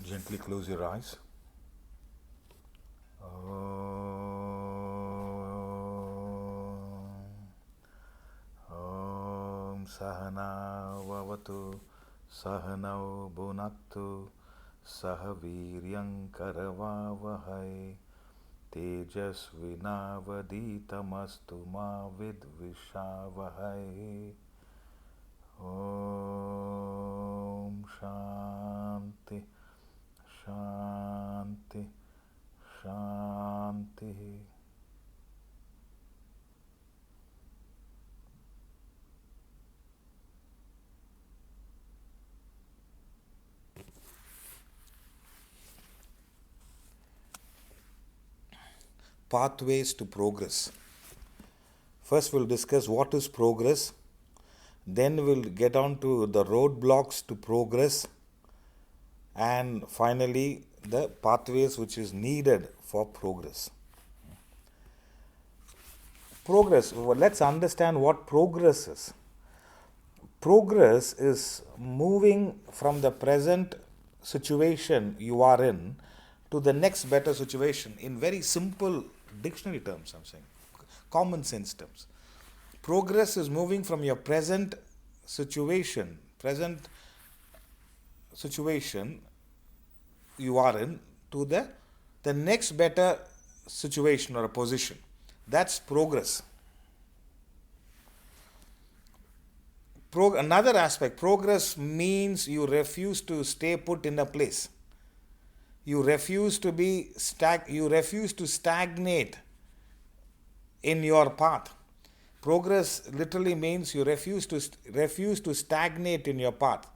Gently close your eyes. Om Sahana Vavatu Sahanau Bhunaktu Sahaviryam Karavavahai Tejasvinavaditamastu ma vidvishavahai. Om Shanti Shanti Shanti. Pathways to progress. First, we'll discuss what is progress. Then, we'll get on to the roadblocks to progress. And finally, the pathways which is needed for progress. Progress. Well, let's understand what progress is. Progress is moving from the present situation you are in to the next better situation in very simple dictionary terms, I'm saying, common sense terms. Progress is moving from your present situation you are in to the next better situation or a position. That's progress. Another aspect, progress means you refuse to stay put in a place. You refuse to stagnate in your path. Progress literally means you refuse to stagnate in your path.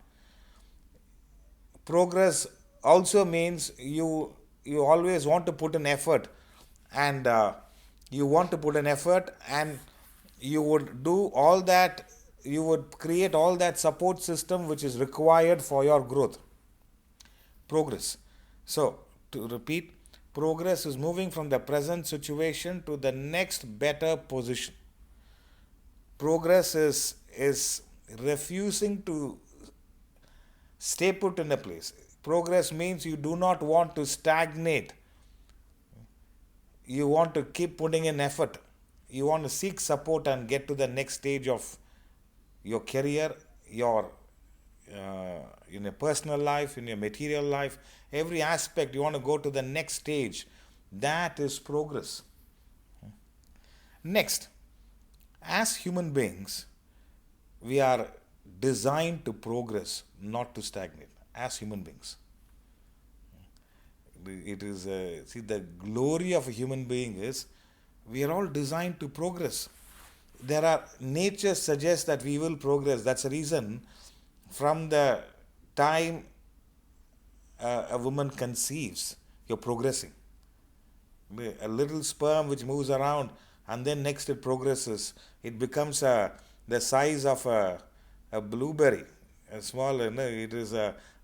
Progress also means you always want to put an effort, and you want to put an effort, and you would do all that, you would create all that support system which is required for your growth. Progress. So, to repeat, progress is moving from the present situation to the next better position. Progress is refusing to stay put in a place. Progress means you do not want to stagnate. You want to keep putting in effort. You want to seek support and get to the next stage of your career, your in your personal life, in your material life, every aspect. You want to go to the next stage. That is progress. Next, as human beings, we are designed to progress, not to stagnate. As human beings, it is see, the glory of a human being is we are all designed to progress. There are nature suggests that we will progress. That's the reason from the time a woman conceives, you're progressing. A little sperm which moves around, and then next it progresses. It becomes the size of a blueberry, a small, it is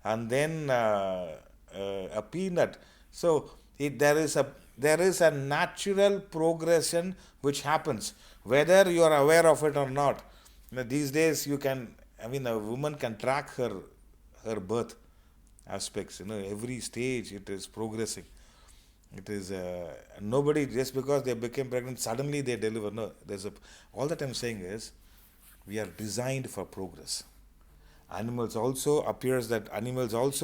and then a peanut. So there is a natural progression which happens, whether you are aware of it or not. These days you can, a woman can track her birth aspects. Every stage it is progressing. It is nobody, just because they became pregnant suddenly they deliver. No, all that I'm saying is we are designed for progress. Animals also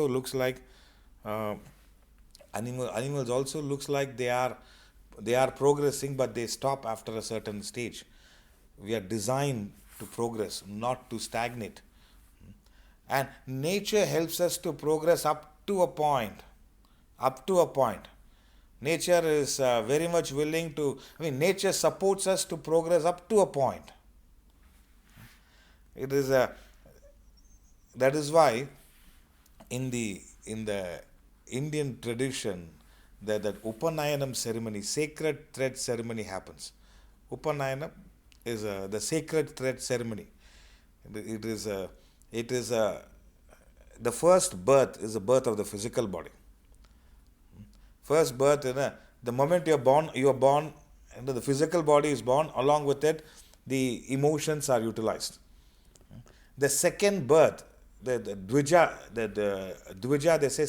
looks like uh, animals also looks like they are progressing, but they stop after a certain stage. We are designed to progress, not to stagnate. And nature helps us to progress up to a point. Up to a point. Nature is very much willing to, nature supports us to progress up to a point. It is a, that is why in the Indian tradition, that Upanayanam ceremony, sacred thread ceremony happens. Upanayanam is the sacred thread ceremony. It is a, it is a, the first birth is the birth of the physical body. First birth, the moment you are born, and the physical body is born. Along with it, the emotions are utilized. The second birth, the Dvija, the Dvija, they say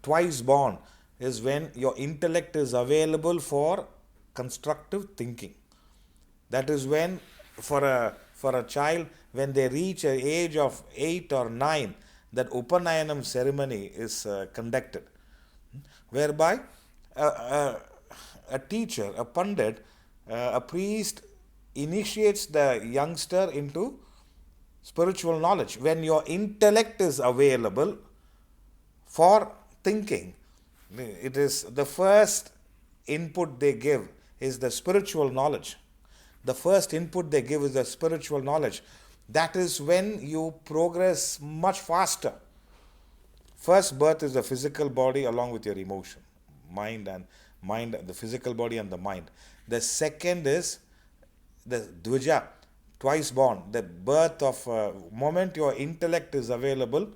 twice born is when your intellect is available for constructive thinking. That is when, for a child, when they reach an age of 8 or 9, that Upanayanam ceremony is conducted, whereby a teacher, a pandit, a priest initiates the youngster into spiritual knowledge. When your intellect is available for thinking, it is the first input they give is the spiritual knowledge. The first input they give is the spiritual knowledge. That is when you progress much faster. First birth is the physical body along with your emotion, the physical body and the mind. The second is the Dvija, twice born, the birth of moment your intellect is available,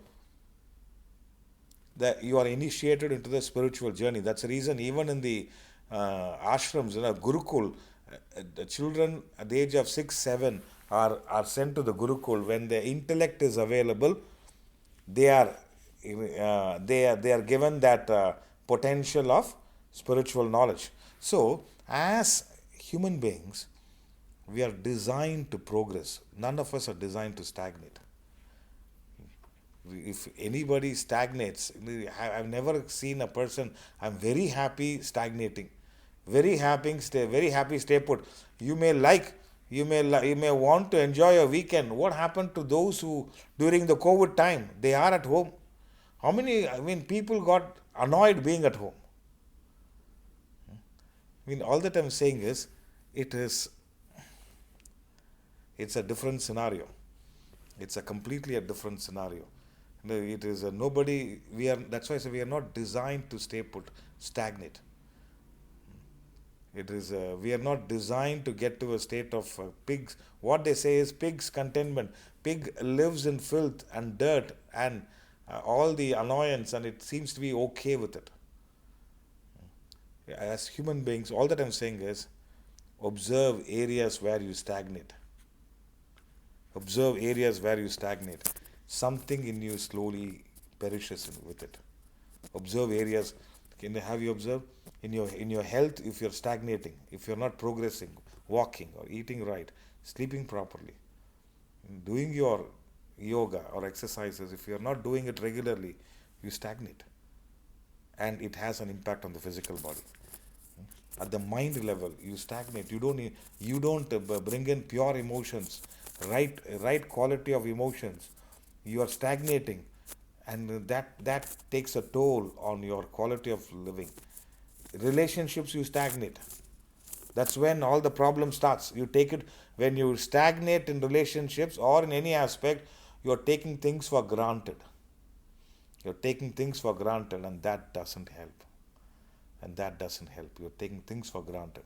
that you are initiated into the spiritual journey. That's the reason even in the ashrams, Gurukul, the children at the age of 6, 7 are sent to the Gurukul. When the intellect is available, they are given that potential of spiritual knowledge. So, as human beings, we are designed to progress. None of us are designed to stagnate. If anybody stagnates, I've never seen a person, I'm very happy stagnating. Very happy, stay put. You may want to enjoy a weekend. What happened to those who, during the COVID time, they are at home? How many, people got annoyed being at home? All that I'm saying is, it's a different scenario. It's a completely a different scenario. It is that's why I say we are not designed to stay put, stagnate. We are not designed to get to a state of pigs. What they say is pig's contentment. Pig lives in filth and dirt and all the annoyance, and it seems to be okay with it. As human beings, all that I'm saying is, observe areas where you stagnate. Observe areas where you stagnate. Something in you slowly perishes with it. Observe areas. Have you observed? In your health, if you're stagnating, if you're not progressing, walking or eating right, sleeping properly, doing your yoga or exercises, if you're not doing it regularly, you stagnate. And it has an impact on the physical body. At the mind level, you stagnate. You don't bring in pure emotions, right quality of emotions. You are stagnating, and that takes a toll on your quality of living. Relationships, you stagnate. That's when all the problem starts. You take it when you stagnate in relationships or in any aspect, you're taking things for granted. You're taking things for granted, and that doesn't help. You're taking things for granted.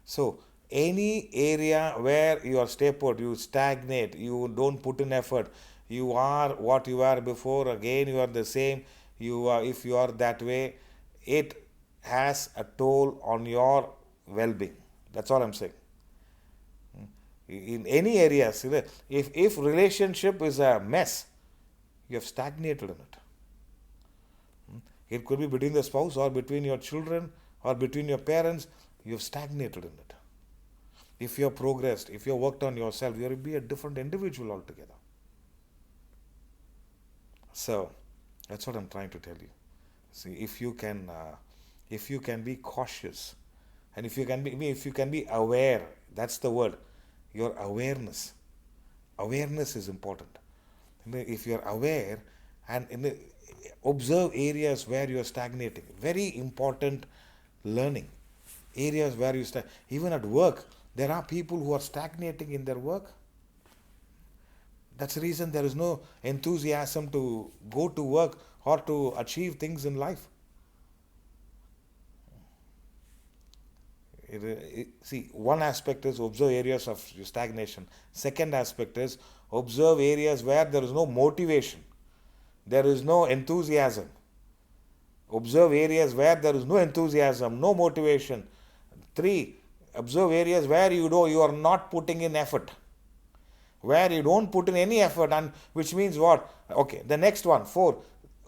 So, any area where you are stay put, you stagnate, you don't put in effort, you are what you were before, again you are the same, if you are that way, it has a toll on your well-being. That's all I'm saying. In any areas, if relationship is a mess, you have stagnated in it. It could be between the spouse or between your children or between your parents, you have stagnated in it. If you have progressed, if you have worked on yourself, you will be a different individual altogether. So, that's what I'm trying to tell you. See, if you can be cautious, and if you can be aware, that's the word. Your awareness is important. If you're aware and observe areas where you're stagnating, very important learning. Areas where you even at work, there are people who are stagnating in their work. That's the reason there is no enthusiasm to go to work or to achieve things in life. See, one aspect is observe areas of stagnation. Second aspect is observe areas where there is no motivation. There is no enthusiasm. Observe areas where there is no enthusiasm, no motivation. 3, observe areas where you are not putting in effort. where you don't put in any effort, and which means what? Okay, the next one, 4,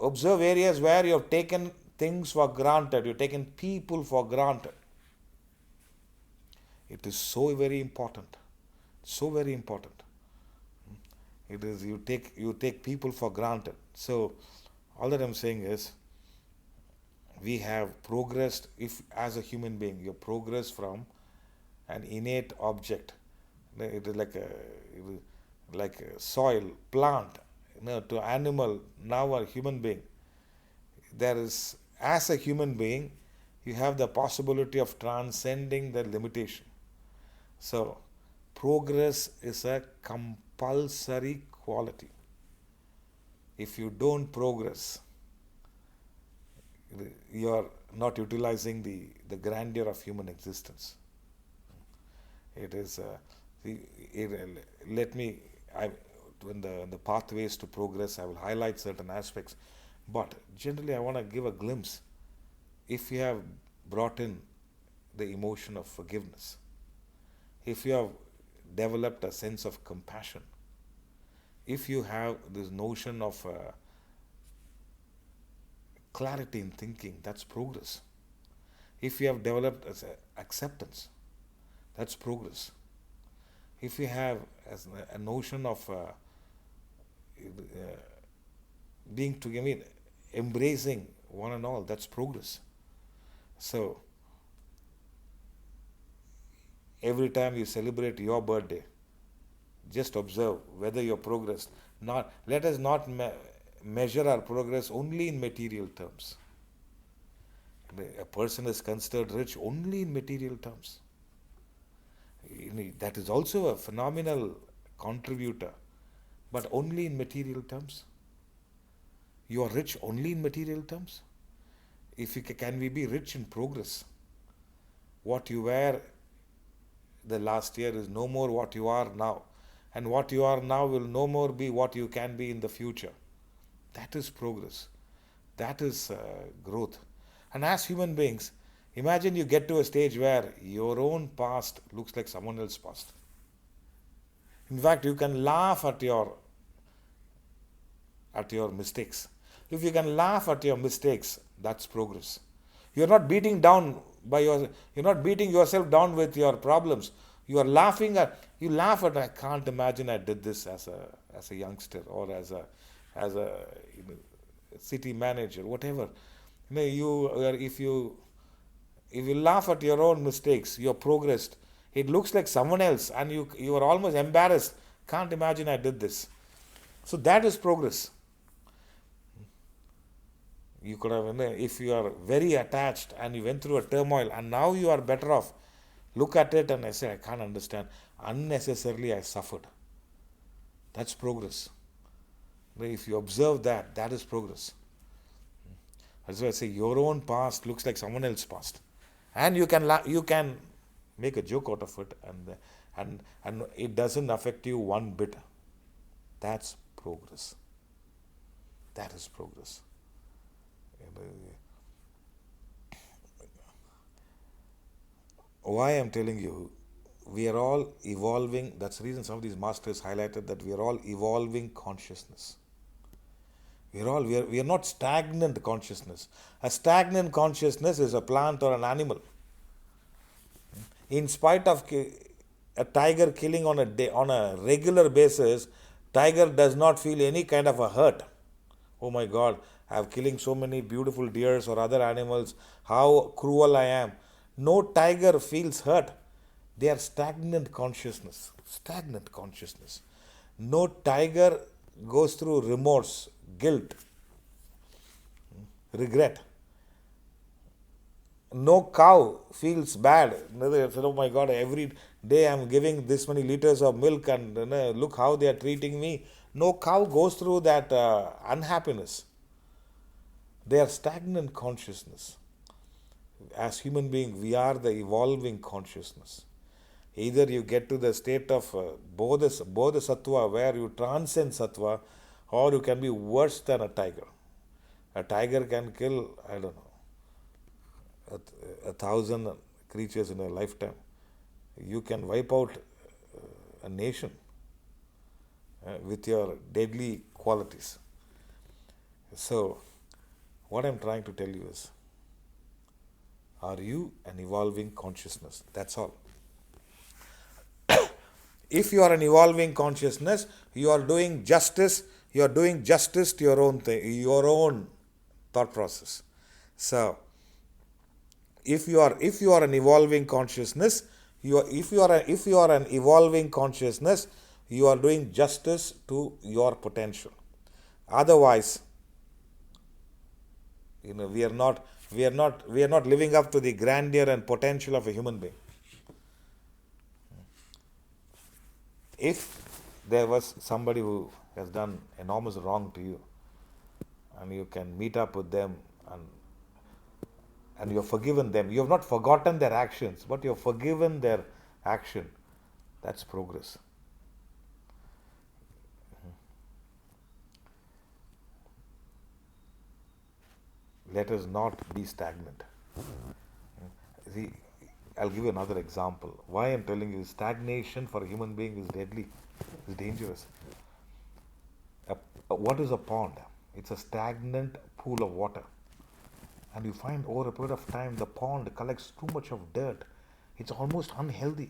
observe areas where you have taken things for granted, you've taken people for granted. It is so very important, so very important. It is, you take people for granted. So all that I'm saying is, we have progressed. If as a human being you progress from an innate object, it is like a soil, plant, to animal, now a human being. There is, as a human being, you have the possibility of transcending the limitation. So progress is a compulsory quality. If you don't progress, you are not utilizing the grandeur of human existence. It is, let me, in the pathways to progress, I will highlight certain aspects. But generally, I want to give a glimpse. If you have brought in the emotion of forgiveness, if you have developed a sense of compassion, if you have this notion of clarity in thinking, that's progress. If you have developed as acceptance, that's progress. If you have as a notion of being together, I mean, embracing one and all, that's progress. So every time you celebrate your birthday, just observe whether your progress. Not, let us not measure our progress only in material terms. A person is considered rich only in material terms. That is also a phenomenal contributor, but only in material terms. You are rich only in material terms. If can we be rich in progress? What you were the last year is no more what you are now, and what you are now will no more be what you can be in the future. That is progress. That is growth. And as human beings, imagine you get to a stage where your own past looks like someone else's past. In fact, you can laugh at your mistakes. If you can laugh at your mistakes, that's progress. You're not beating down you're not beating yourself down with your problems. You are laughing at, I can't imagine I did this as a youngster, or as a city manager, whatever. If you laugh at your own mistakes, you're progressed. It looks like someone else, and you are almost embarrassed. Can't imagine I did this. So that is progress. You could have, if you are very attached and you went through a turmoil and now you are better off, look at it and I say, I can't understand. Unnecessarily I suffered. That's progress. If you observe that, that is progress. That's why I say your own past looks like someone else's past, and you can make a joke out of it, and it doesn't affect you one bit. That's progress. That is progress. Why I'm telling you, we are all evolving. That's the reason some of these masters highlighted that we are all evolving consciousness. We are not stagnant consciousness. A stagnant consciousness is a plant or an animal. In spite of a tiger killing on a regular basis, tiger does not feel any kind of a hurt. Oh my God, I'm killing so many beautiful deers or other animals. How cruel I am. No tiger feels hurt. They are stagnant consciousness. Stagnant consciousness. No tiger goes through remorse, guilt, regret. No cow feels bad. Oh my God, every day I'm giving this many liters of milk, and look how they are treating me. No cow goes through that unhappiness. They are stagnant consciousness. As human beings, we are the evolving consciousness. Either you get to the state of bodhisattva, where you transcend sattva, or you can be worse than a tiger. A tiger can kill, I don't know, 1,000 creatures in a lifetime. You can wipe out a nation. with your deadly qualities. So, what I'm trying to tell you is, are you an evolving consciousness? That's all. If you are an evolving consciousness, you are doing justice. You are doing justice to your own thing, your own thought process. So, if you are an evolving consciousness, if you are an evolving consciousness, you are doing justice to your potential. Otherwise, we are not living up to the grandeur and potential of a human being. If there was somebody who has done enormous wrong to you, and you can meet up with them, and you have forgiven them, you have not forgotten their actions, but you have forgiven their action, that's progress. Let us not be stagnant. See, I'll give you another example. Why I'm telling you stagnation for a human being is deadly, is dangerous. What is a pond? It's a stagnant pool of water. And you find over a period of time the pond collects too much of dirt. It's almost unhealthy.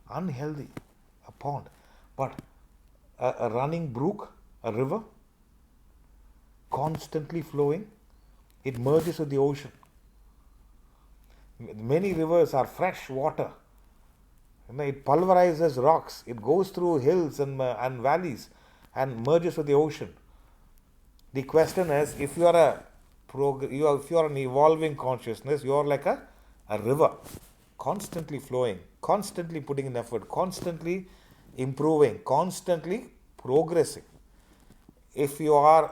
Unhealthy, a pond. But a running brook, a river, constantly flowing, it merges with the ocean. Many rivers are fresh water. It pulverizes rocks. It goes through hills and valleys and merges with the ocean. The question is, if you are an evolving consciousness, you are like a river, constantly flowing, constantly putting in effort, constantly improving, constantly progressing. If you are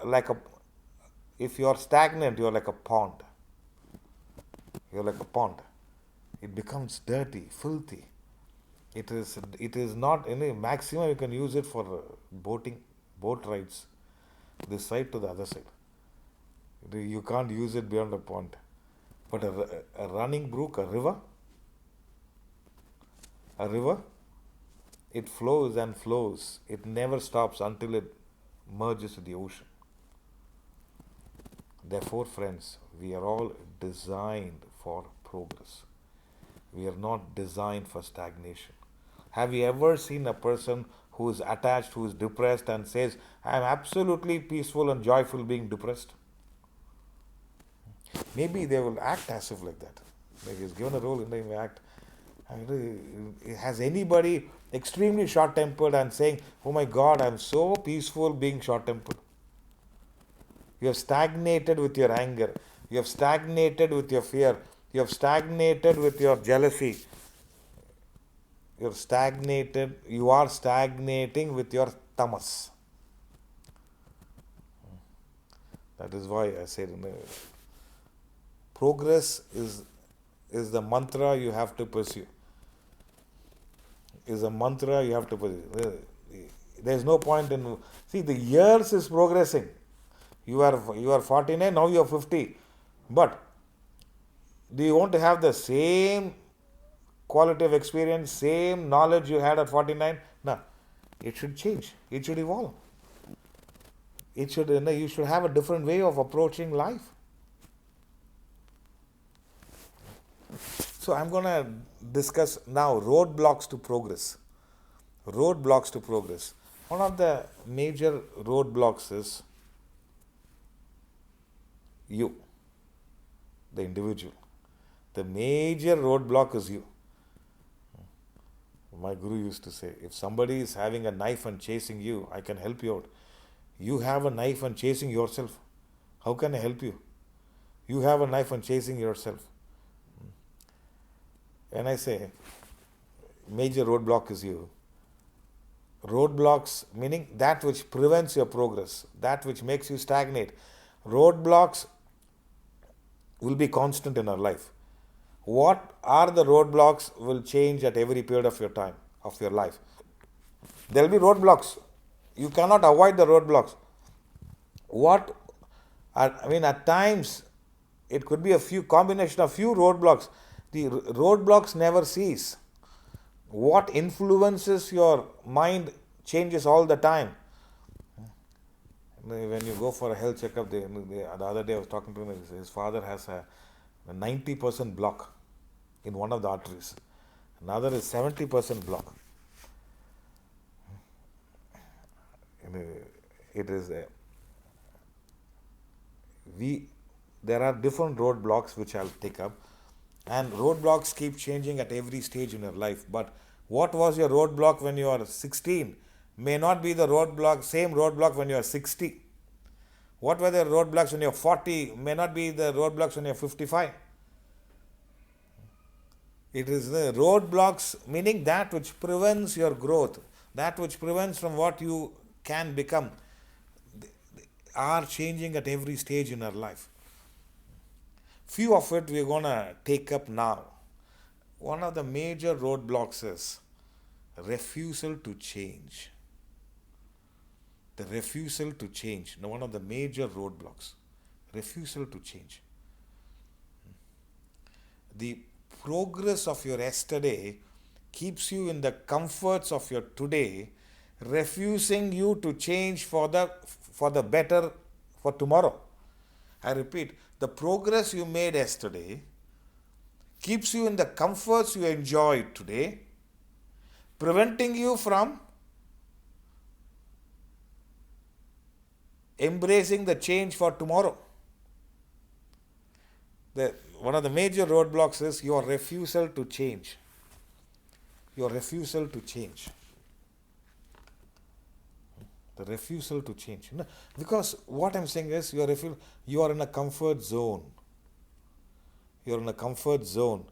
stagnant, you are like a pond. You're like a pond. It becomes dirty, filthy. It is not any maximum. You can use it for boating, boat rides, this side to the other side. You can't use it beyond a pond. But a running brook, a river, it flows and flows. It never stops until it merges with the ocean. Therefore, friends, we are all designed for progress. We are not designed for stagnation. Have you ever seen a person who is attached, who is depressed, and says, I am absolutely peaceful and joyful being depressed? Maybe they will act as if like that. Maybe he's given a role and they will act. Has anybody extremely short-tempered and saying, oh my God, I'm so peaceful being short-tempered? You have stagnated with your anger. You have stagnated with your fear. You have stagnated with your jealousy. You are stagnating with your tamas. That is why I said progress is the mantra you have to pursue. Is a mantra you have to pursue. There is no point in... See, the years is progressing. You are 49, now you are 50. But do you want to have the same quality of experience, same knowledge you had at 49? No. It should change. It should evolve. You should have a different way of approaching life. So I'm going to discuss now roadblocks to progress. Roadblocks to progress. One of the major roadblocks is you, the individual. The major roadblock is you. My guru used to say, if somebody is having a knife and chasing you, I can help you out. You have a knife and chasing yourself. How can I help you? You have a knife and chasing yourself. When I say major roadblock is you, roadblocks meaning that which prevents your progress, that which makes you stagnate. Roadblocks will be constant in our life. What are the roadblocks will change at every period of your time, of your life. There will be roadblocks. You cannot avoid the roadblocks. At times, it could be combination of few roadblocks. The roadblocks never cease. What influences your mind changes all the time. When you go for a health checkup, the other day I was talking to him, his father has a 90% block in one of the arteries. Another is 70% block. It is there are different roadblocks which I'll take up, and roadblocks keep changing at every stage in your life. But what was your roadblock when you are 16 may not be the same roadblock when you are 60. What were the roadblocks when you're 40 may not be the roadblocks when you're 55. It is the roadblocks, meaning that which prevents your growth, that which prevents from what you can become, are changing at every stage in our life. Few of it we're going to take up now. One of the major roadblocks is refusal to change. The refusal to change. Now, one of the major roadblocks. Refusal to change. The progress of your yesterday keeps you in the comforts of your today, refusing you to change for the better for tomorrow. I repeat, the progress you made yesterday keeps you in the comforts you enjoyed today, preventing you from embracing the change for tomorrow. One of the major roadblocks is your refusal to change. Your refusal to change. The refusal to change. Because what I'm saying is you are in a comfort zone. You're in a comfort zone.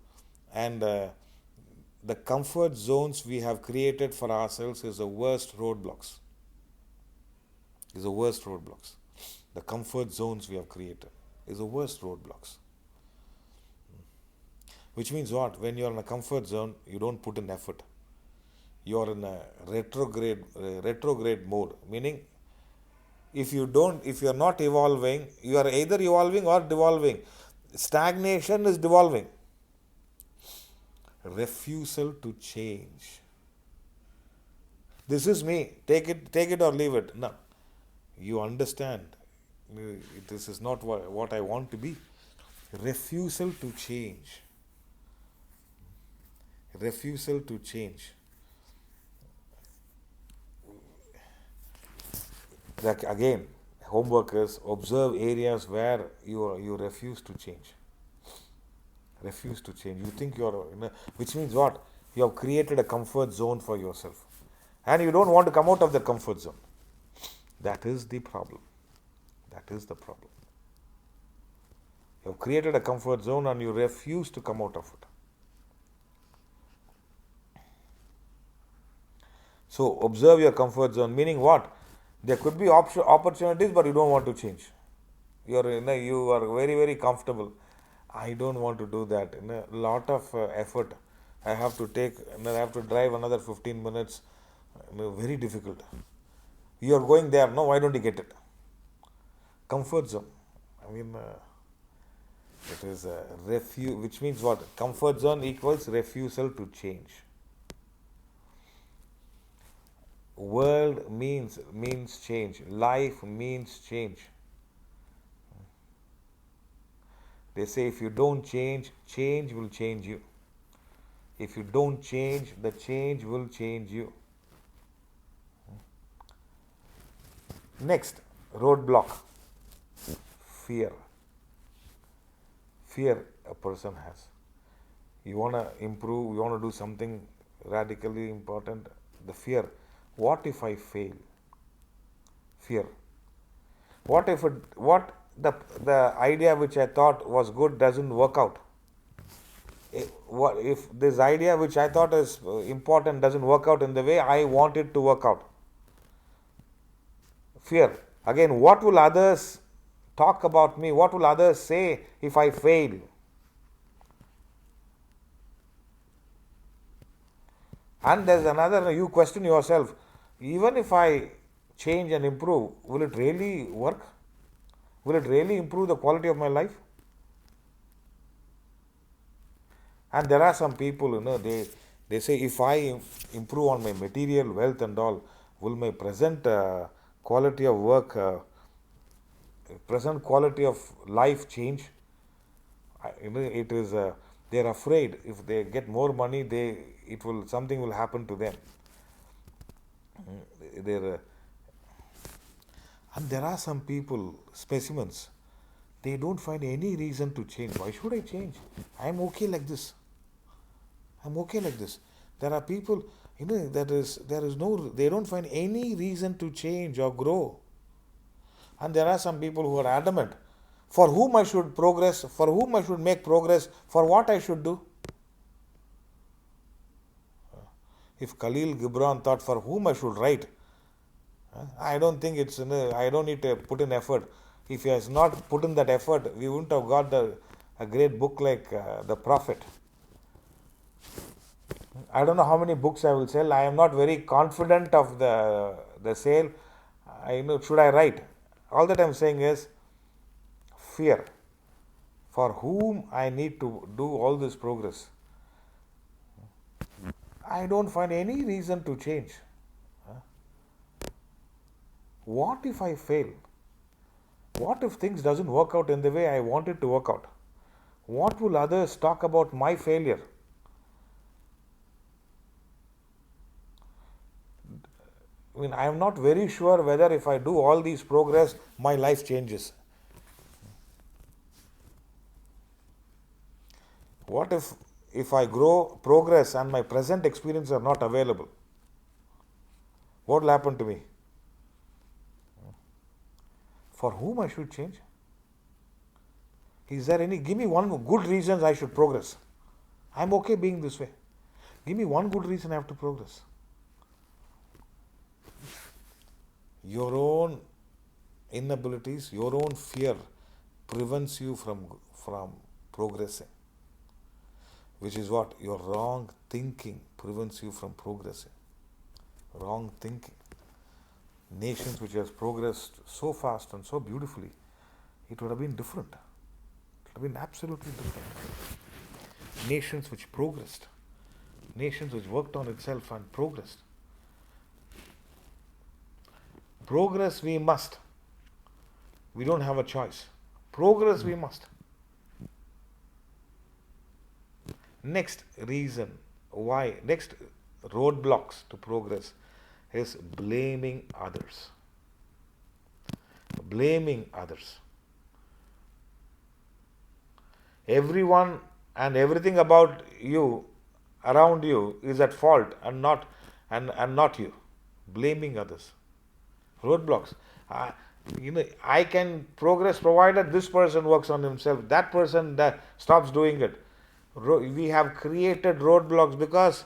And the comfort zones we have created for ourselves is the worst roadblocks. The comfort zones we have created is the worst roadblocks. Which means what? When you're in a comfort zone, you don't put in effort. You're in a retrograde mode. Meaning, if you're not evolving, you are either evolving or devolving. Stagnation is devolving. Refusal to change. This is me. Take it or leave it. No. You understand. This is not what I want to be. Refusal to change. Refusal to change. Like again, homework is observe areas where you refuse to change. Refuse to change. You think which means what? You have created a comfort zone for yourself. And you don't want to come out of the comfort zone. That is the problem. That is the problem. You have created a comfort zone and you refuse to come out of it. So observe your comfort zone, meaning what? There could be opportunities, but you don't want to change. You are very, very comfortable. I don't want to do that. A lot of effort I have to take, and I have to drive another 15 minutes. Very difficult. You are going there. No, why don't you get it? Comfort zone. It is a which means what? Comfort zone equals refusal to change. World means change. Life means change. They say if you don't change, change will change you. If you don't change, the change will change you. Next, roadblock. Fear. Fear a person has. You want to improve, you want to do something radically important. The fear. What if I fail? Fear. What if the idea which I thought was good doesn't work out? What if this idea which I thought is important doesn't work out in the way I want it to work out? Fear. Again, what will others talk about me? What will others say if I fail? And there's another, you question yourself, even if I change and improve, will it really work? Will it really improve the quality of my life? And there are some people, they say, if I improve on my material wealth and all, will my present quality of work, present quality of life change? It is. They are afraid if they get more money, something will happen to them. They're, and there are some people, specimens, they don't find any reason to change. Why should I change? I'm okay like this. I'm okay like this. There are people, there is no, they don't find any reason to change or grow. And there are some people who are adamant, for whom I should progress, for whom I should make progress, for what I should do. If Khalil Gibran thought for whom I should write, I don't think I don't need to put in effort. If he has not put in that effort, we wouldn't have got a great book like The Prophet. I don't know how many books I will sell. I am not very confident of the sale. Should I write? All that I am saying is fear. For whom I need to do all this progress. I don't find any reason to change. What if I fail? What if things doesn't work out in the way I want it to work out? What will others talk about my failure? I am not very sure whether if I do all these progress, my life changes. What if I grow, progress, and my present experience are not available? What will happen to me? For whom I should change? Is there any? Give me one good reason I should progress. I'm okay being this way. Give me one good reason I have to progress. Your own inabilities, your own fear prevents you from progressing. Which is what? Your wrong thinking prevents you from progressing. Wrong thinking. Nations which has progressed so fast and so beautifully, it would have been different. It would have been absolutely different. Nations which progressed. Nations which worked on itself and progressed. Progress we must. We don't have a choice. Progress we must. Next reason why, next roadblocks to progress is blaming others. Blaming others. Everyone and everything about you, around you, is at fault and not you. Blaming others. Roadblocks. I can progress provided this person works on himself. That person that stops doing it. We have created roadblocks because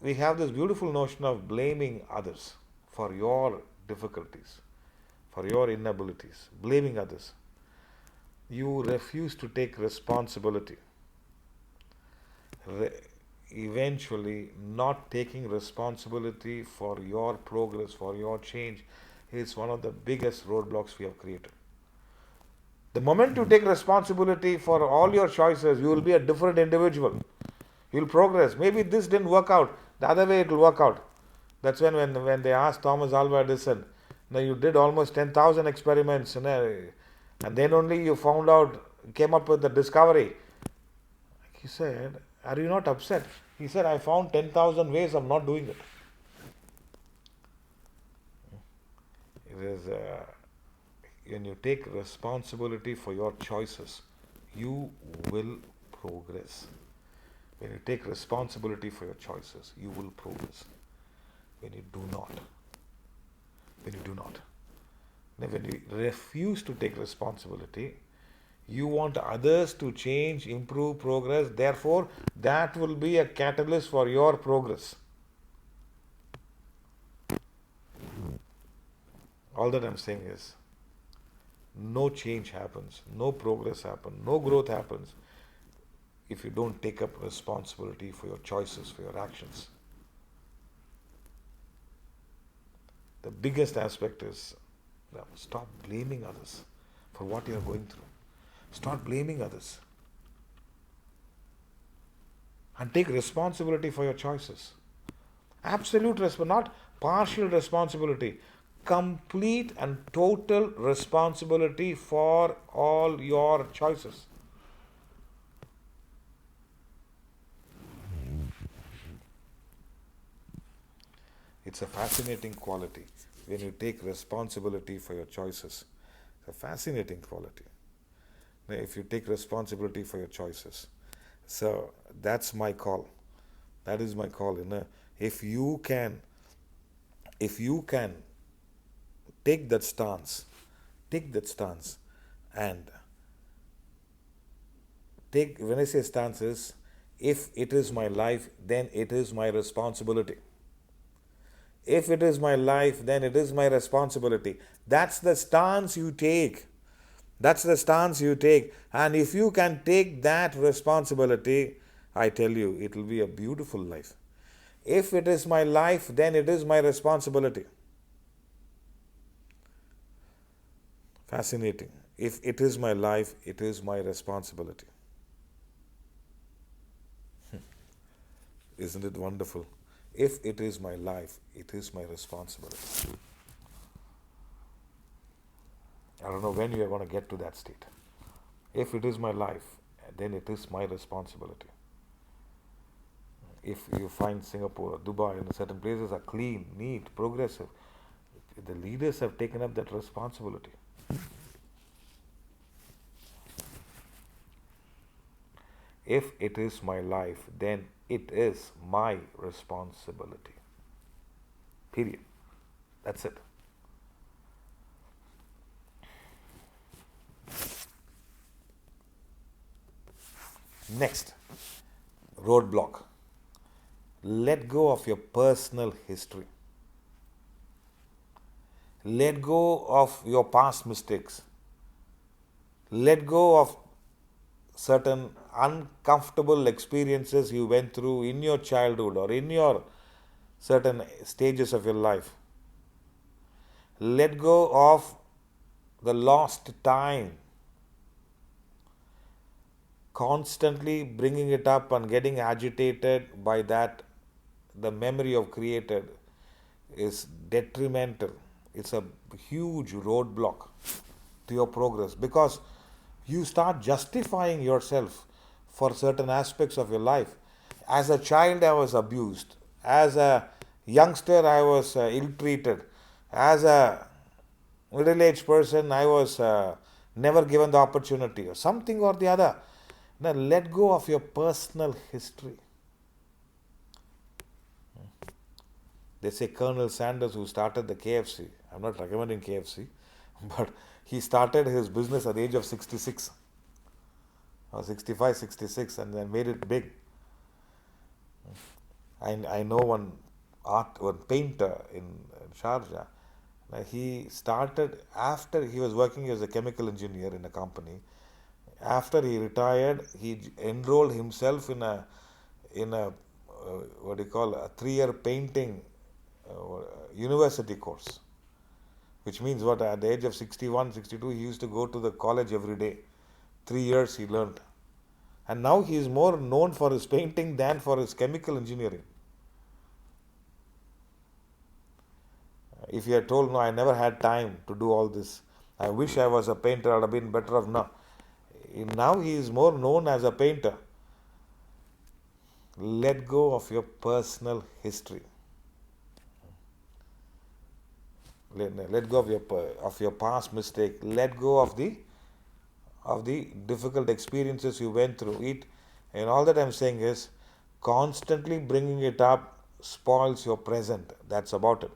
we have this beautiful notion of blaming others for your difficulties, for your inabilities, blaming others. You refuse to take responsibility. Eventually, not taking responsibility for your progress, for your change, is one of the biggest roadblocks we have created. The moment you take responsibility for all your choices, you will be a different individual. You will progress. Maybe this didn't work out. The other way it will work out. That's when they asked Thomas Alva Edison, you did almost 10,000 experiments, and then only you came up with the discovery. He said, are you not upset? He said, I found 10,000 ways of not doing it. It is, when you take responsibility for your choices, you will progress. When you take responsibility for your choices, you will progress. When you do not, when you refuse to take responsibility, you want others to change, improve, progress. Therefore, that will be a catalyst for your progress. All that I'm saying is, no change happens, no progress happens, no growth happens if you don't take up responsibility for your choices, for your actions. The biggest aspect is stop blaming others for what you are going through. Start blaming others. And take responsibility for your choices. Absolute responsibility, not partial responsibility. Complete and total responsibility for all your choices. It's a fascinating quality when you take responsibility for your choices. It's a fascinating quality. If you take responsibility for your choices. So that's my call. That is my call. If you can, if you can take that stance, take that stance, and take. When I say stance is, if it is my life, then it is my responsibility. If it is my life, then it is my responsibility. That's the stance you take. That's the stance you take. And if you can take that responsibility, I tell you, it will be a beautiful life. If it is my life, then it is my responsibility. Fascinating. If it is my life, it is my responsibility. Isn't it wonderful? If it is my life, it is my responsibility. I don't know when you are going to get to that state. If it is my life, then it is my responsibility. If you find Singapore or Dubai and certain places are clean, neat, progressive, the leaders have taken up that responsibility. If it is my life, then it is my responsibility. Period. That's it. Next, roadblock. Let go of your personal history. Let go of your past mistakes. Let go of certain uncomfortable experiences you went through in your childhood or in your certain stages of your life. Let go of the lost time. Constantly bringing it up and getting agitated by that, the memory of created, is detrimental. It's a huge roadblock to your progress because you start justifying yourself for certain aspects of your life. As a child, I was abused. As a youngster, I was ill treated. As a middle aged person, I was never given the opportunity, or something or the other. Now, let go of your personal history. They say Colonel Sanders, who started the KFC, I'm not recommending KFC, but he started his business at the age of 66 or 65, 66, and then made it big. I know one painter in Sharjah. He started after he was working as a chemical engineer in a company. After he retired, he enrolled himself in a what do you call a 3-year painting university course, which means what, at the age of 61, 62, he used to go to the college every day. 3 years he learned. And now he is more known for his painting than for his chemical engineering. If he had told, no, I never had time to do all this, I wish I was a painter, I would have been better off. No. Now he is more known as a painter. Let go of your personal history. Let go of your past mistake. Let go of the difficult experiences you went through. And all that I'm saying is, constantly bringing it up spoils your present. That's about it.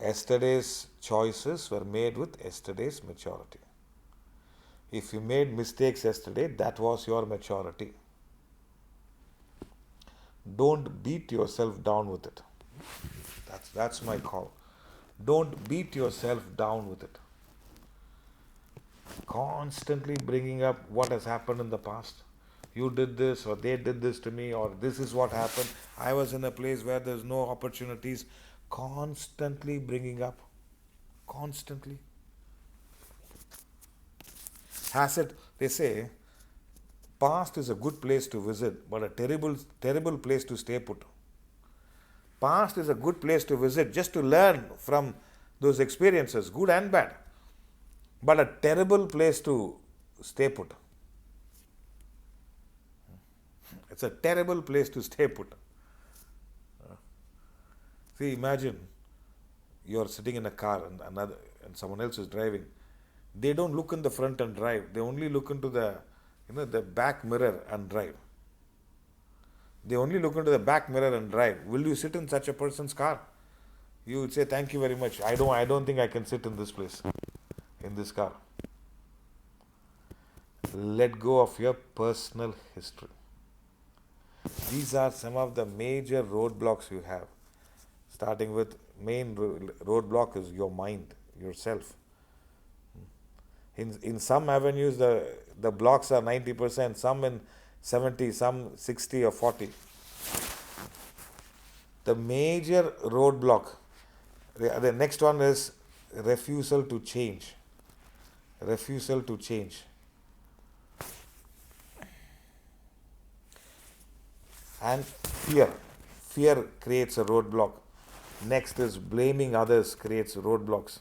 Yesterday's choices were made with yesterday's maturity. If you made mistakes yesterday, that was your maturity. Don't beat yourself down with it. That's my call. Don't beat yourself down with it. Constantly bringing up what has happened in the past. You did this, or they did this to me, or this is what happened. I was in a place where there's no opportunities. Constantly bringing up. Constantly. They say, past is a good place to visit, but a terrible, terrible place to stay put. Past is a good place to visit just to learn from those experiences, good and bad. But a terrible place to stay put. It's a terrible place to stay put. See, imagine you're sitting in a car and someone else is driving. They don't look in the front and drive. They only look into the back mirror and drive. They only look into the back mirror and drive. Will you sit in such a person's car? You would say, thank you very much. I don't think I can sit in this place, in this car. Let go of your personal history. These are some of the major roadblocks you have. Starting with main roadblock is your mind, yourself. In some avenues, the blocks are 90%, some in 70, some 60 or 40. The major roadblock, the next one is refusal to change. Refusal to change. And fear. Fear creates a roadblock. Next is blaming others creates roadblocks.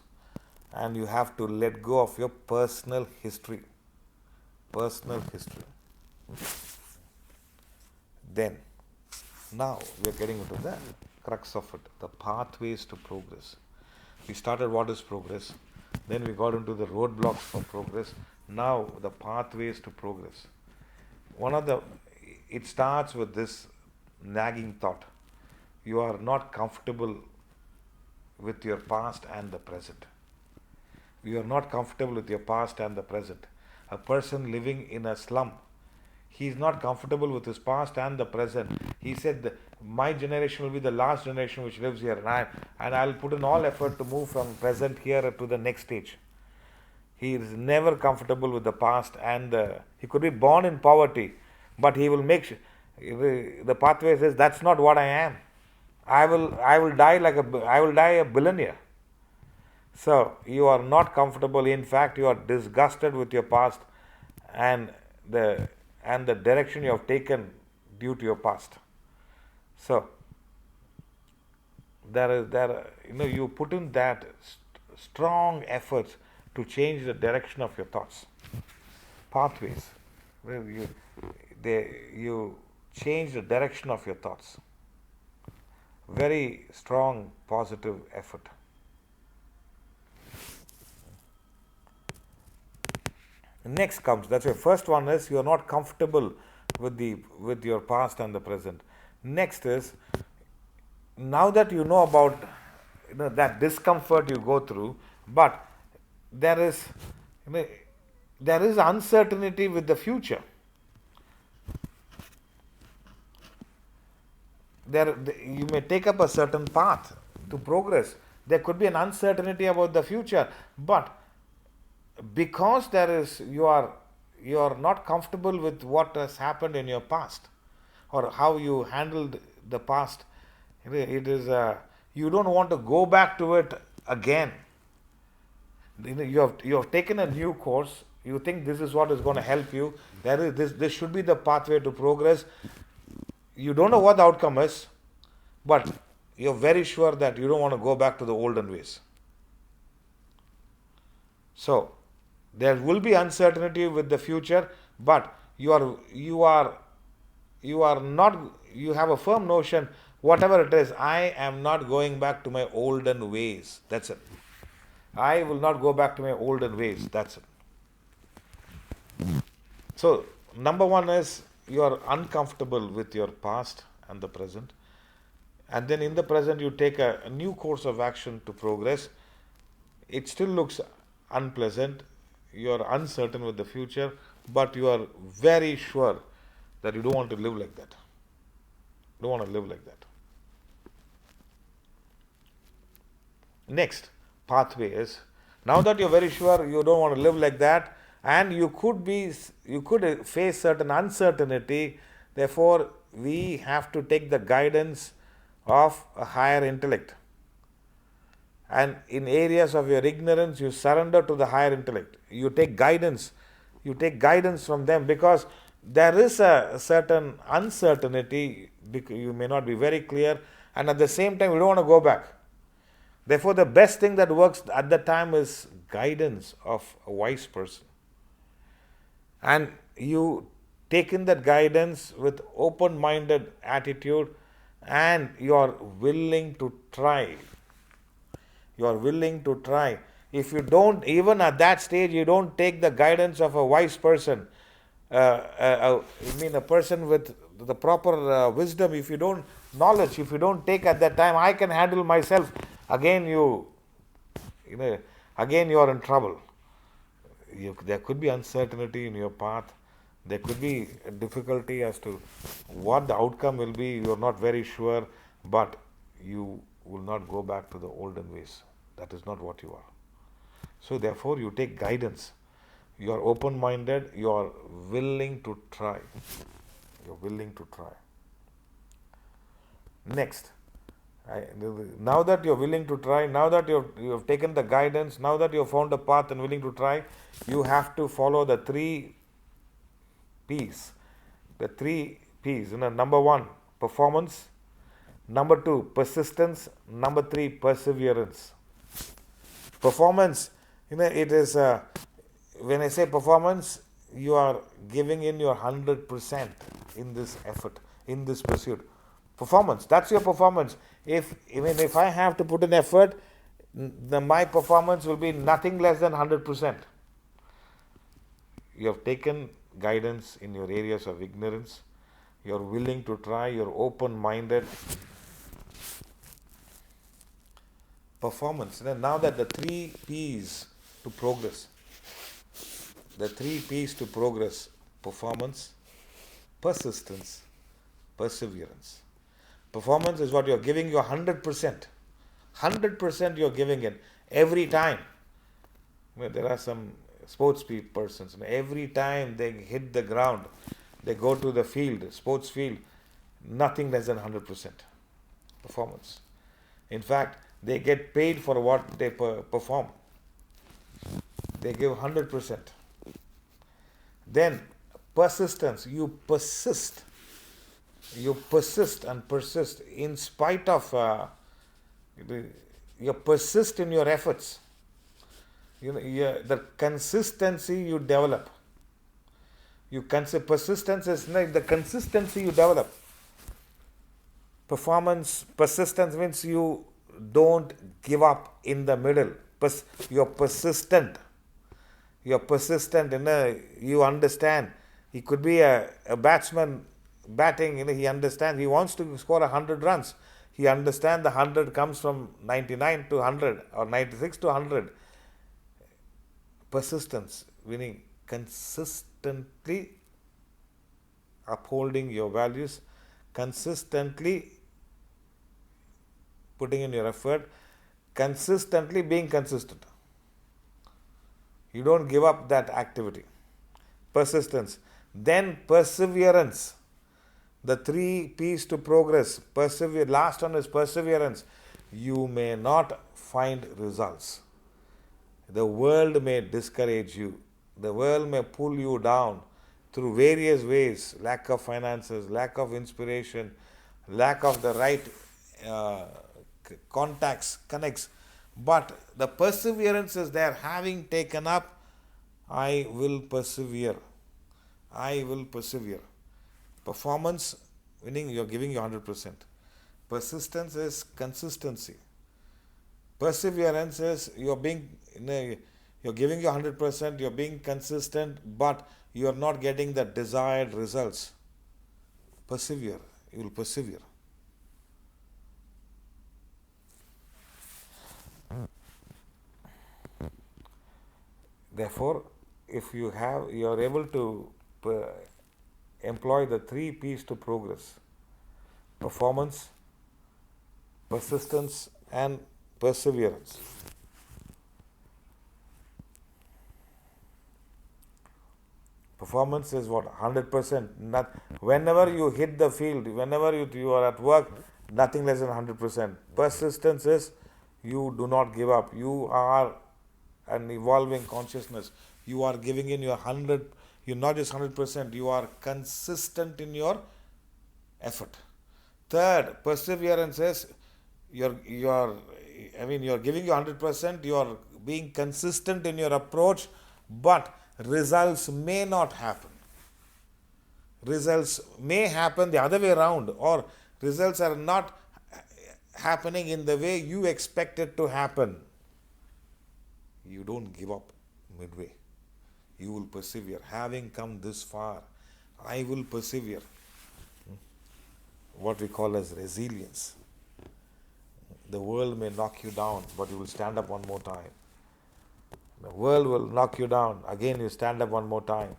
And you have to let go of your personal history. Personal history. Then, now we are getting into the crux of it, the pathways to progress. We started what is progress, then we got into the roadblocks for progress. Now the pathways to progress. It starts with this nagging thought. You are not comfortable with your past and the present. You are not comfortable with your past and the present. A person living in a slum, he is not comfortable with his past and the present. He said, my generation will be the last generation which lives here, and I'll put in all effort to move from present here to the next stage. He is never comfortable with the past, and he could be born in poverty, but he will make sure, the pathway says, that's not what I am. I will die a billionaire. So you are not comfortable. In fact, you are disgusted with your past and the direction you have taken due to your past. So you put in that strong efforts to change the direction of your thoughts. Pathways. You change the direction of your thoughts. Very strong positive effort. Next comes, that's why first one is you are not comfortable with your past and the present. Next is, now that you know about that discomfort you go through, but there is uncertainty with the future. You may take up a certain path to progress. There could be an uncertainty about the future, but because you are not comfortable with what has happened in your past or how you handled the past, you don't want to go back to it again. You have taken a new course. You think this is what is going to help you. This should be the pathway to progress. You don't know what the outcome is, but you're very sure that you don't want to go back to the olden ways. So there will be uncertainty with the future, but you have a firm notion, whatever it is, I am not going back to my olden ways. That's it. I will not go back to my olden ways. That's it. So number one is you are uncomfortable with your past and the present, and then in the present you take a new course of action to progress. It still looks unpleasant. You are uncertain with the future, but you are very sure that you don't want to live like that. Don't want to live like that. Next pathway is, now that you're very sure you don't want to live like that, and you could face certain uncertainty, therefore we have to take the guidance of a higher intellect. And in areas of your ignorance, you surrender to the higher intellect. You take guidance from them, because there is a certain uncertainty. You may not be very clear, and at the same time, you don't want to go back. Therefore, the best thing that works at that time is guidance of a wise person. And you take in that guidance with open-minded attitude, and you are willing to try. You are willing to try. If you don't, even at that stage, you don't take the guidance of a wise person, a person with the proper wisdom, if you don't knowledge, if you don't take at that time, I can handle myself, again again you are in trouble. There could be uncertainty in your path. There could be a difficulty as to what the outcome will be. You are not very sure, but you will not go back to the olden ways. That is not what you are. So therefore, you take guidance. You are open-minded. You are willing to try. You are willing to try. Next, now that you are willing to try, now that you have taken the guidance, now that you have found a path and willing to try, you have to follow the 3 P's. The 3 P's. Number 1, performance. Number 2, persistence. Number 3, perseverance. Performance, it is, when I say performance, you are giving in your 100% in this effort, in this pursuit. Performance, that's your performance. If I have to put in effort, my performance will be nothing less than 100%. You have taken guidance in your areas of ignorance. You are willing to try. You are open-minded. Performance. Now that the 3 P's to progress. The 3 P's to progress: performance, persistence, perseverance. Performance is what you are giving your 100%. 100% you are giving in every time. There are some sports persons. Every time they hit the ground, they go to the field, sports field, nothing less than 100% performance. In fact, they get paid for what they perform. They give 100%. Then persistence. You persist. You persist and persist in spite of, you persist in your efforts. The consistency you develop. Persistence is the consistency you develop. Performance, persistence means you don't give up in the middle. You're persistent. You're persistent. You understand. He could be a batsman batting. He understands. He wants to score 100 runs. He understands the 100 comes from 99 to 100 or 96 to 100. Persistence, meaning consistently upholding your values, consistently putting in your effort, consistently being consistent. You don't give up that activity. Persistence. Then perseverance. The 3 P's to progress. Last one is perseverance. You may not find results. The world may discourage you. The world may pull you down through various ways. Lack of finances, lack of inspiration, lack of the right contacts, connects. But the perseverance is there. Having taken up, I will persevere. I will persevere. Performance, meaning you're giving your 100%. Persistence is consistency. Perseverance is you're giving your 100%, you're being consistent, but you're not getting the desired results. Persevere. You will persevere. Therefore, if you are able to employ the 3 P's to progress: performance, persistence, and perseverance. Performance is what? 100%. Whenever you hit the field, whenever you are at work, nothing less than 100%. Persistence is you do not give up. You are an evolving consciousness. You are giving in your 100. You're not just 100%. You are consistent in your effort. Third, perseverance is you're you're giving you 100%, you're being consistent in your approach, but results may not happen. Results may happen the other way around, or results are not happening in the way you expect it to happen. You don't give up midway. You will persevere. Having come this far, I will persevere. What we call as resilience. The world may knock you down, but you will stand up one more time. The world will knock you down. Again, you stand up one more time.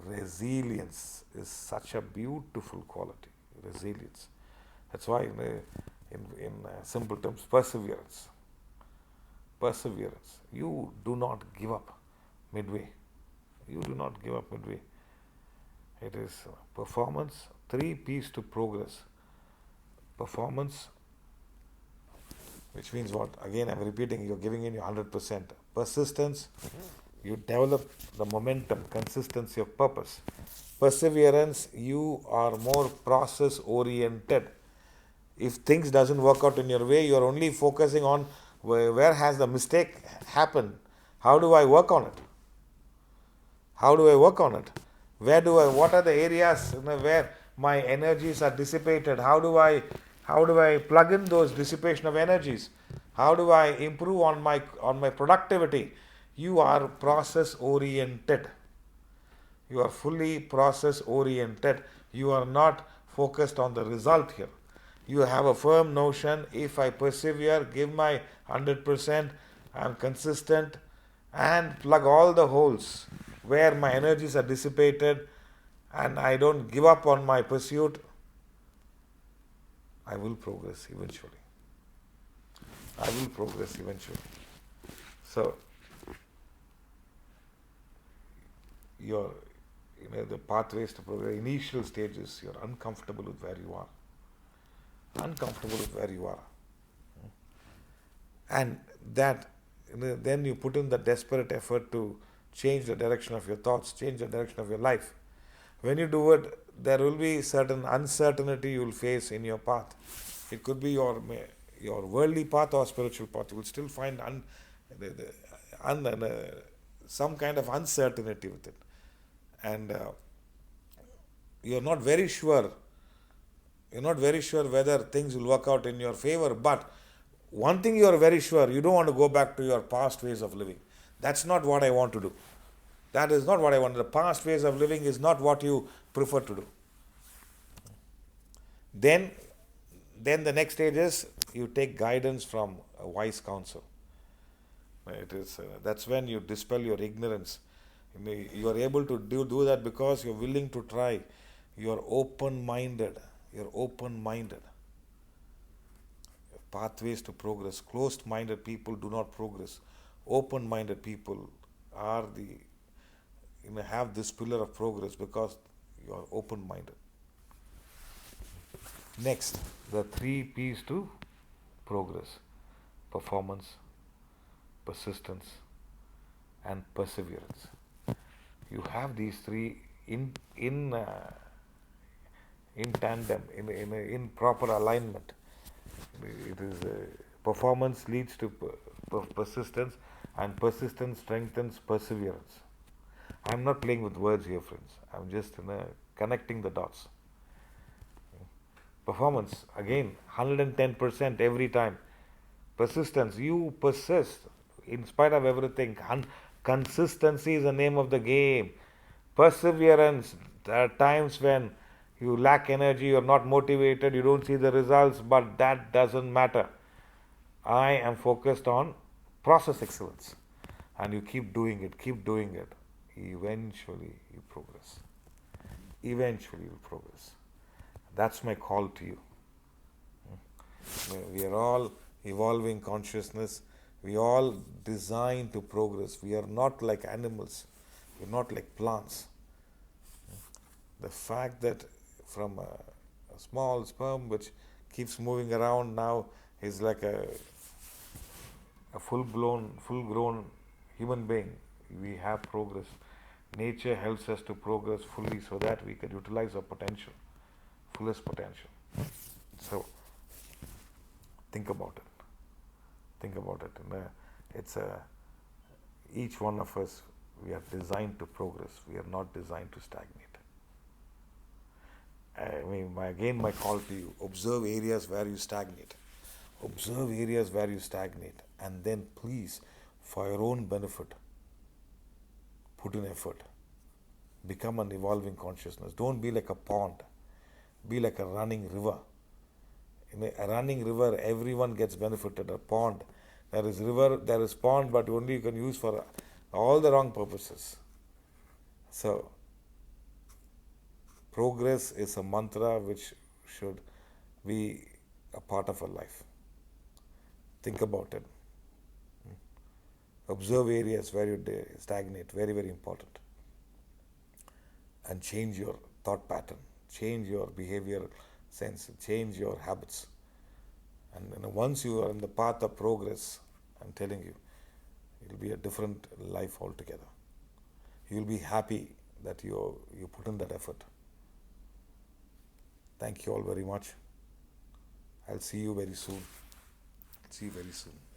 Resilience is such a beautiful quality. Resilience. That's why, in simple terms, perseverance. Perseverance. You do not give up midway. You do not give up midway. It is performance, 3 P's to progress. Performance, which means what? Again, I'm repeating, you're giving in your 100%. Persistence, you develop the momentum, consistency of purpose. Perseverance, you are more process oriented. If things doesn't work out in your way, you're only focusing on where has the mistake happened. How do I work on it? How do I work on it? What are the areas where my energies are dissipated? How do I plug in those dissipation of energies? How do I improve on my productivity? You are process oriented. You are fully process oriented. You are not focused on the result here. You have a firm notion, if I persevere, give my 100%, I am consistent, and plug all the holes where my energies are dissipated, and I don't give up on my pursuit, I will progress eventually. I will progress eventually. So, the pathways to progress, initial stages, you're uncomfortable with where you are. Uncomfortable with where you are. And that, then you put in the desperate effort to change the direction of your thoughts, change the direction of your life. When you do it, there will be certain uncertainty you will face in your path. It could be your worldly path or spiritual path. You will still find some kind of uncertainty with it. And you're not very sure whether things will work out in your favor, but one thing you are very sure, you don't want to go back to your past ways of living. That's not what I want to do. That is not what I want. The past ways of living is not what you prefer to do. Then the next stage is you take guidance from a wise counsel. That's when you dispel your ignorance. You are able to do that because you're willing to try. You're open-minded. Pathways to progress. Closed-minded people do not progress. Open-minded people are have this pillar of progress because you are open-minded. Next, the 3 P's to progress: performance, persistence, and perseverance. You have these 3 in tandem, in proper alignment. It is performance leads to persistence, and persistence strengthens perseverance. I'm not playing with words here, friends. I'm just connecting the dots. Performance, again, 110% every time. Persistence, you persist in spite of everything. Consistency is the name of the game. Perseverance, there are times when you lack energy, you're not motivated, you don't see the results, but that doesn't matter. I am focused on process excellence. And you keep doing it. Eventually you progress. Eventually you progress. That's my call to you. We are all evolving consciousness. We all designed to progress. We are not like animals. We're not like plants. The fact that from a small sperm which keeps moving around now is like a full-grown human being. We have progress. Nature helps us to progress fully so that we can utilize our potential, fullest potential. So think about it. Think about it. It's a each one of us, we are designed to progress. We are not designed to stagnate. I mean, again, my call to you: observe areas where you stagnate. Observe areas where you stagnate, and then please, for your own benefit, put in effort. Become an evolving consciousness. Don't be like a pond. Be like a running river. In a running river, everyone gets benefited. A pond, there is river, there is pond, but only you can use for all the wrong purposes. So, progress is a mantra which should be a part of our life. Think about it. Observe areas where you stagnate, very, very important. And change your thought pattern, change your behavior sense, change your habits. And once you are in the path of progress, I'm telling you, it will be a different life altogether. You will be happy that you put in that effort. Thank you all very much. I'll see you very soon. See you very soon.